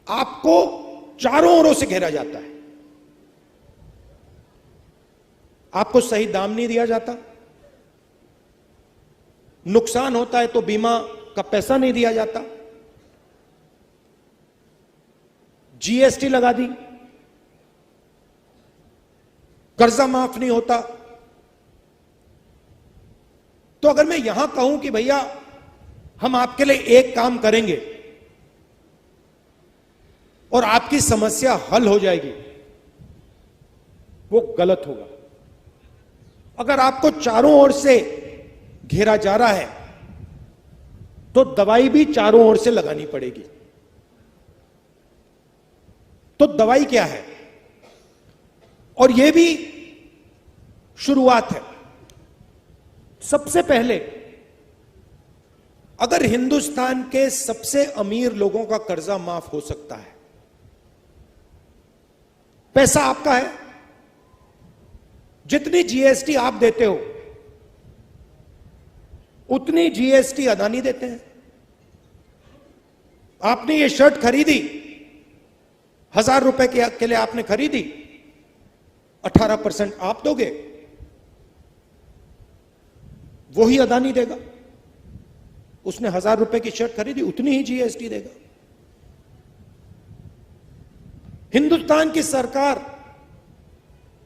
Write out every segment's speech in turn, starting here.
आपको चारों ओरों से घेरा जाता है, आपको सही दाम नहीं दिया जाता, नुकसान होता है तो बीमा का पैसा नहीं दिया जाता, जीएसटी लगा दी, कर्जा माफ नहीं होता। तो अगर मैं यहां कहूं कि भैया हम आपके लिए एक काम करेंगे और आपकी समस्या हल हो जाएगी, वो गलत होगा। अगर आपको चारों ओर से घेरा जा रहा है तो दवाई भी चारों ओर से लगानी पड़ेगी। तो दवाई क्या है? और यह भी शुरुआत है। सबसे पहले अगर हिंदुस्तान के सबसे अमीर लोगों का कर्जा माफ हो सकता है, पैसा आपका है, जितनी जीएसटी आप देते हो उतनी जीएसटी अदानी देते हैं। आपने ये शर्ट खरीदी, 1000 रुपए के लिए आपने खरीदी, 18% आप दोगे, वही अदानी देगा। उसने 1000 रुपए की शर्ट खरीदी, उतनी ही जीएसटी देगा। हिंदुस्तान की सरकार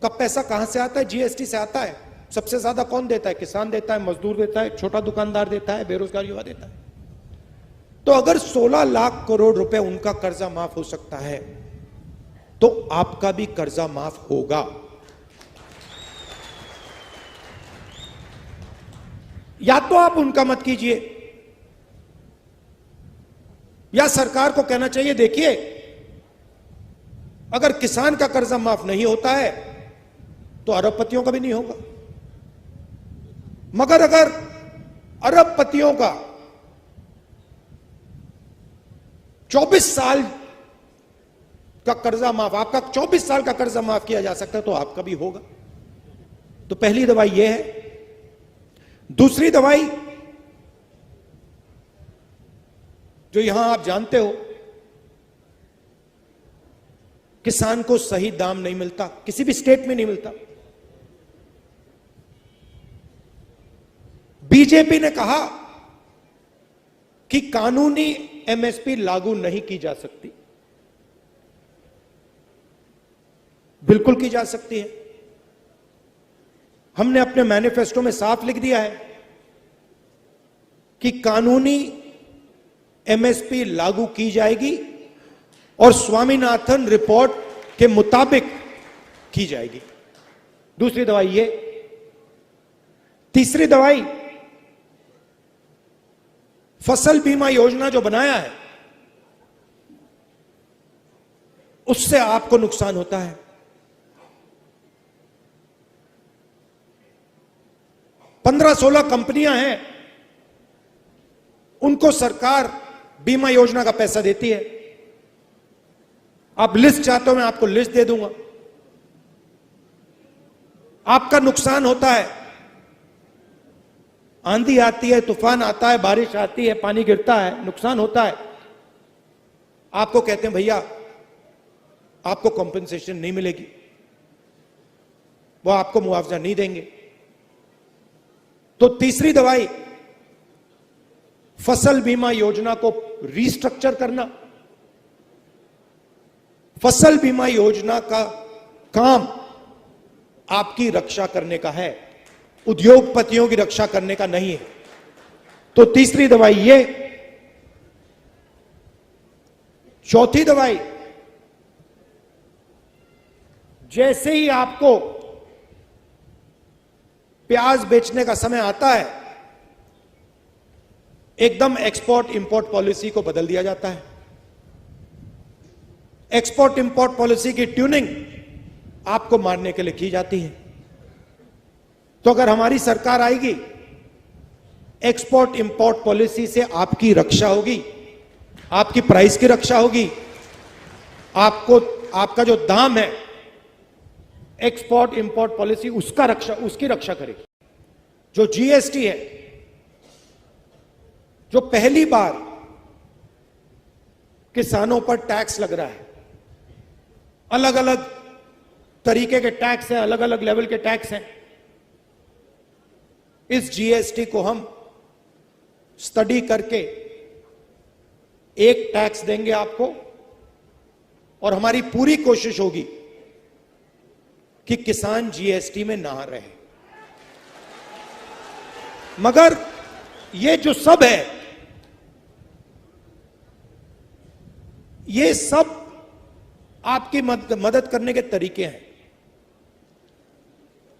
का पैसा कहां से आता है? जीएसटी से आता है। सबसे ज्यादा कौन देता है? किसान देता है, मजदूर देता है, छोटा दुकानदार देता है, बेरोजगार युवा देता है। तो अगर 16 लाख करोड़ रुपए उनका कर्जा माफ हो सकता है तो आपका भी कर्जा माफ होगा। या तो आप उनका मत कीजिए, या सरकार को कहना चाहिए देखिए अगर किसान का कर्जा माफ नहीं होता है तो अरबपतियों का भी नहीं होगा। मगर अगर अरबपतियों का 24 साल का कर्जा माफ, आपका 24 साल का कर्जा माफ किया जा सकता है तो आपका भी होगा। तो पहली दवाई यह है। दूसरी दवाई जो यहां आप जानते हो, किसान को सही दाम नहीं मिलता, किसी भी स्टेट में नहीं मिलता। बीजेपी ने कहा कि कानूनी एमएसपी लागू नहीं की जा सकती। बिल्कुल की जा सकती है। हमने अपने मैनिफेस्टो में साफ लिख दिया है कि कानूनी एमएसपी लागू की जाएगी और स्वामीनाथन रिपोर्ट के मुताबिक की जाएगी। दूसरी दवाई ये। तीसरी दवाई, फसल बीमा योजना जो बनाया है उससे आपको नुकसान होता है। 15-16 कंपनियां हैं, उनको सरकार बीमा योजना का पैसा देती है। आप लिस्ट चाहते हो, मैं आपको लिस्ट दे दूंगा। आपका नुकसान होता है, आंधी आती है, तूफान आता है, बारिश आती है, पानी गिरता है, नुकसान होता है। आपको कहते हैं भैया आपको कॉम्पेंसेशन नहीं मिलेगी, वो आपको मुआवजा नहीं देंगे। तो तीसरी दवाई, फसल बीमा योजना को रीस्ट्रक्चर करना। फसल बीमा योजना का काम आपकी रक्षा करने का है, उद्योगपतियों की रक्षा करने का नहीं है। तो तीसरी दवाई ये। चौथी दवाई, जैसे ही आपको प्याज बेचने का समय आता है, एकदम एक्सपोर्ट इंपोर्ट पॉलिसी को बदल दिया जाता है। एक्सपोर्ट इंपोर्ट पॉलिसी की ट्यूनिंग आपको मारने के लिए की जाती है। तो अगर हमारी सरकार आएगी, एक्सपोर्ट इंपोर्ट पॉलिसी से आपकी रक्षा होगी, आपकी प्राइस की रक्षा होगी, आपको आपका जो दाम है एक्सपोर्ट इंपोर्ट पॉलिसी उसकी रक्षा करेगी। जो जीएसटी है, जो पहली बार किसानों पर टैक्स लग रहा है, अलग अलग तरीके के टैक्स हैं, अलग अलग लेवल के टैक्स हैं। इस जीएसटी को हम स्टडी करके एक टैक्स देंगे आपको, और हमारी पूरी कोशिश होगी कि किसान जीएसटी में ना रहे। मगर ये जो सब है, ये सब आपकी मदद करने के तरीके हैं।